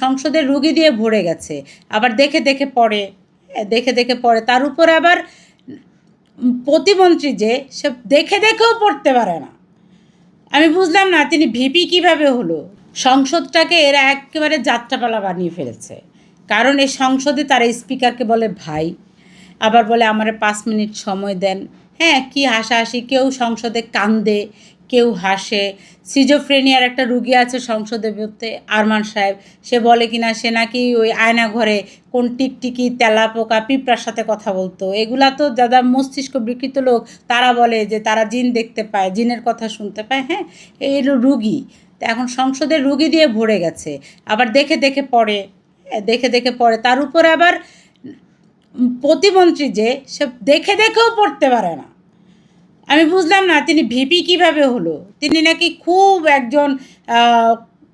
সংসদের রুগী দিয়ে ভরে গেছে, আবার দেখে দেখে পড়ে তার উপর আবার প্রতিমন্ত্রী যে সে দেখেও পড়তে পারে না। আমি বুঝলাম না তিনি ভিপি কিভাবে হলো। সংসদটাকে এরা একেবারে যাত্রাপালা বানিয়ে ফেলেছে। কারণ এই সংসদে তারা স্পিকারকে বলে ভাই, আবার বলে আমারে 5 মিনিট সময় দেন। হ্যাঁ, কি হাসাহাসি, কেউ সংসদে কান্দে, কেউ হাসে। সিজোফ্রেনিয়ার একটা রুগী আছে সংসদের মধ্যে, আরমান সাহেব, সে বলে কিনা সে নাকি ওই আয়না ঘরে কোন টিকটিকি, তেলাপোকা, পিঁপড়ার সাথে কথা বলতো। এগুলা তো যারা মস্তিষ্ক বিকৃত লোক তারা বলে যে তারা জিন দেখতে পায়, জিনের কথা শুনতে পায়। হ্যাঁ, এই হলো রুগী। তো এখন সংসদের রুগী দিয়ে ভরে গেছে, আবার দেখে পড়ে তার উপর আবার প্রতিমন্ত্রী যে সে দেখেও পড়তে পারে না। আমি বুঝলাম না তিনি ভিপি কিভাবে হলো। তিনি নাকি খুব একজন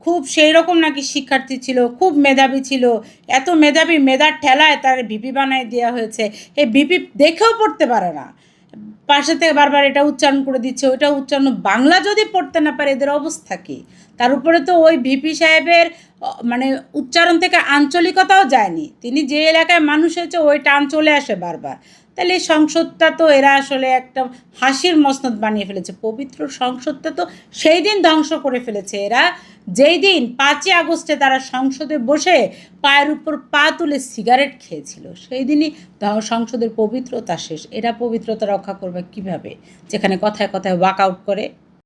খুব সেই রকম নাকি শিক্ষার্থী ছিল, খুব মেধাবী ছিল। এত মেধাবী, মেধার ঠেলায় তার ভিপি বানায় দেওয়া হয়েছে। এই ভিপি দেখেও পড়তে পারে না, পাশে থেকে বারবার এটা উচ্চারণ করে দিচ্ছে, ওইটা উচ্চারণ, বাংলা যদি পড়তে না পারে এদের অবস্থা কী। তার উপরে তো ওই ভিপি সাহেবের মানে উচ্চারণ থেকে আঞ্চলিকতাও যায়নি। তিনি যে এলাকায় মানুষ হয়েছে ওই টান চলে আসে বারবার। তাহলে এই সংসদটা তো এরা আসলে একটা হাসির মসনদ বানিয়ে ফেলেছে। পবিত্র সংসদটা তো সেই দিন ধ্বংস করে ফেলেছে এরা, যেই দিন 5ই আগস্টে তারা সংসদে বসে পায়ের উপর পা তুলে সিগারেট খেয়েছিল, সেই দিনই সংসদের পবিত্রতা শেষ। এরা পবিত্রতা রক্ষা করবে কিভাবে, যেখানে কথায় কথায় ওয়াক আউট করে।